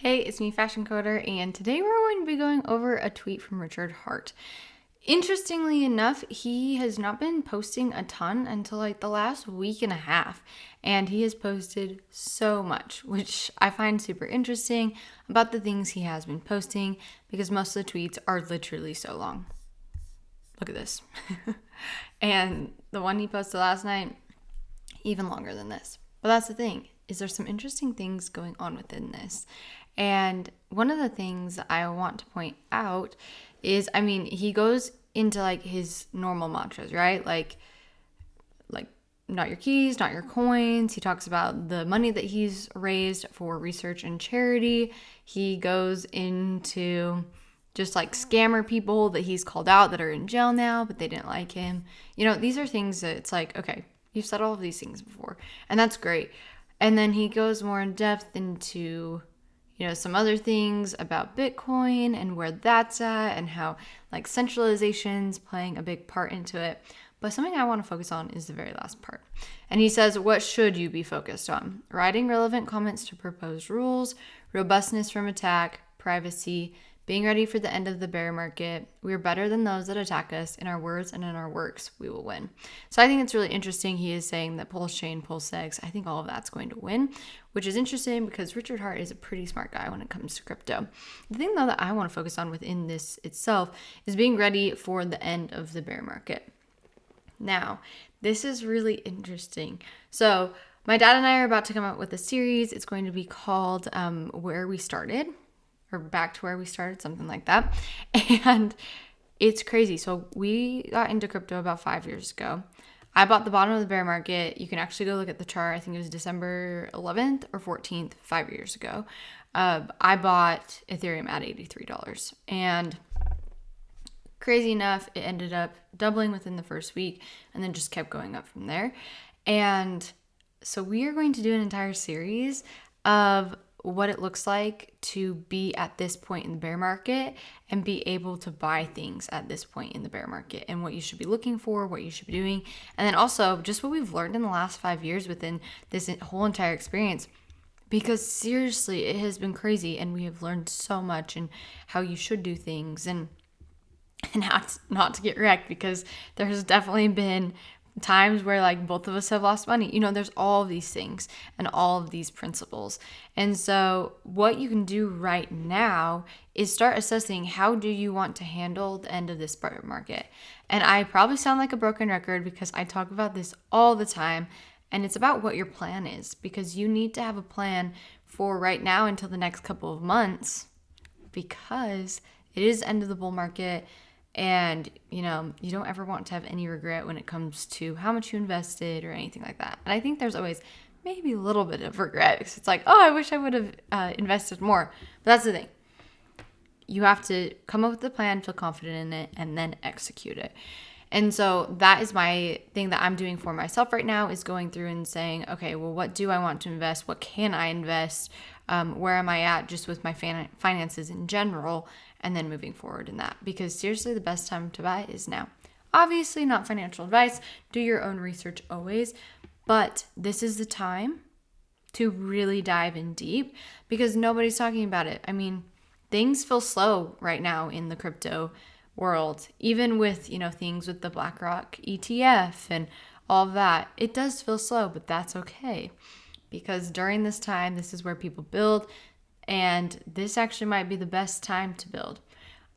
Hey, it's me, Fashion Coder, and today we're going to be going over a tweet from Richard Hart. Interestingly enough, he has not been posting a ton until like the last week and a half, and he has posted so much, which I find super interesting about the things he has been posting because most of the tweets are literally so long. Look at this. And the one he posted last night, even longer than this. But that's the thing, is there's some interesting things going on within this. And one of the things I want to point out is, he goes into like his normal mantras, right? Like not your keys, not your coins. He talks about the money that he's raised for research and charity. He goes into just like scammer people that he's called out that are in jail now, but they didn't like him. These are things that it's like, okay, you've said all of these things before, and that's great. And then he goes more in depth into some other things about Bitcoin and where that's at and how like centralization's playing a big part into it. But something I want to focus on is the very last part. And he says, what should you be focused on? Writing relevant comments to proposed rules, robustness from attack, privacy, being ready for the end of the bear market. We are better than those that attack us. In our words and in our works, we will win. So I think it's really interesting. He is saying that Pulse Chain, Pulse X, I think all of that's going to win, which is interesting because Richard Hart is a pretty smart guy when it comes to crypto. The thing, though, that I want to focus on within this itself is being ready for the end of the bear market. Now, this is really interesting. So my dad and I are about to come out with a series. It's going to be called Where We Started, or Back to Where We Started, something like that. And it's crazy. So we got into crypto about 5 years ago. I bought the bottom of the bear market. You can actually go look at the chart. I think it was December 11th or 14th, 5 years ago. I bought Ethereum at $83. And crazy enough, it ended up doubling within the first week and then just kept going up from there. And so we are going to do an entire series of what it looks like to be at this point in the bear market and be able to buy things at this point in the bear market and what you should be looking for, what you should be doing. And then also just what we've learned in the last 5 years within this whole entire experience. Because seriously, it has been crazy and we have learned so much and how you should do things and how not to get wrecked, because there has definitely been times where like both of us have lost money. There's all of these things and all of these principles. And so what you can do right now is start assessing, how do you want to handle the end of this bear market? And I probably sound like a broken record because I talk about this all the time, and it's about what your plan is, because you need to have a plan for right now until the next couple of months, because it is the end of the bull market. And, you don't ever want to have any regret when it comes to how much you invested or anything like that. And I think there's always maybe a little bit of regret because it's like, oh, I wish I would have invested more. But that's the thing. You have to come up with a plan, feel confident in it, and then execute it. And so that is my thing that I'm doing for myself right now, is going through and saying, okay, well, what do I want to invest? What can I invest? Where am I at just with my finances in general? And then moving forward in that. Because seriously, the best time to buy is now. Obviously, not financial advice. Do your own research always. But this is the time to really dive in deep because nobody's talking about it. Things feel slow right now in the crypto world, even with, things with the BlackRock ETF and all of that. It does feel slow, but that's okay, because during this time, this is where people build, and this actually might be the best time to build.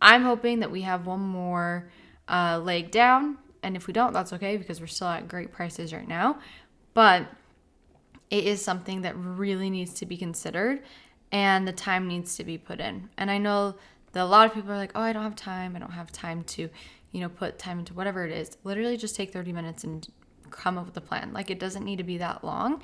I'm hoping that we have one more leg down, and if we don't, that's okay, because we're still at great prices right now, but it is something that really needs to be considered, and the time needs to be put in. And I know that a lot of people are like, oh, I don't have time to, put time into whatever it is. Literally just take 30 minutes and come up with a plan. Like, it doesn't need to be that long.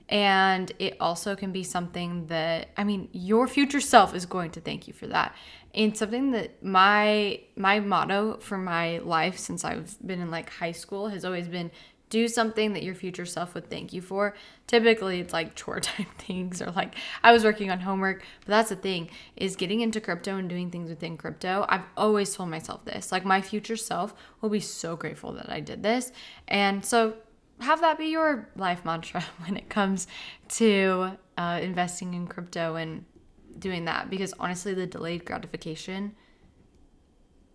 And it also can be something that, your future self is going to thank you for that. And something that my motto for my life since I've been in like high school has always been, do something that your future self would thank you for. Typically, it's like chore type things, or like I was working on homework. But that's the thing, is getting into crypto and doing things within crypto. I've always told myself this. Like, my future self will be so grateful that I did this. And so have that be your life mantra when it comes to investing in crypto and doing that, because honestly, the delayed gratification,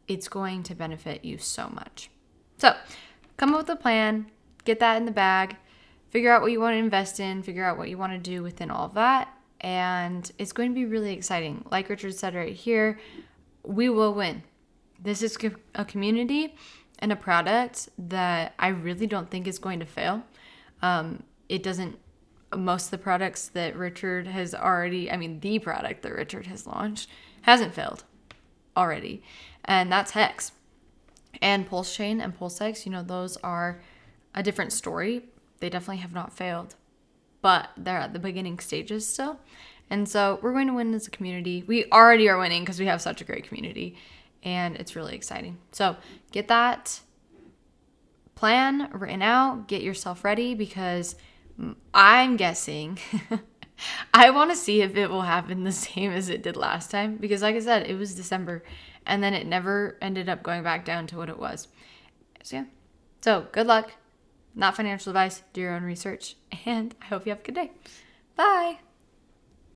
it's going to benefit you so much. So come up with a plan, get that in the bag, figure out what you want to invest in, figure out what you want to do within all of that. And it's going to be really exciting. Like Richard said right here, we will win. This is a community and a product that I really don't think is going to fail. It doesn't, most of the products that Richard has already, the product that Richard has launched hasn't failed already. And that's Hex. And Pulse Chain and PulseX, those are a different story. They definitely have not failed, but they're at the beginning stages still. And so we're going to win as a community. We already are winning because we have such a great community, and it's really exciting. So get that plan written out, get yourself ready, because I'm guessing I want to see if it will happen the same as it did last time, because like I said, it was December and then it never ended up going back down to what it was. So yeah. So good luck. Not financial advice. Do your own research. And I hope you have a good day. Bye.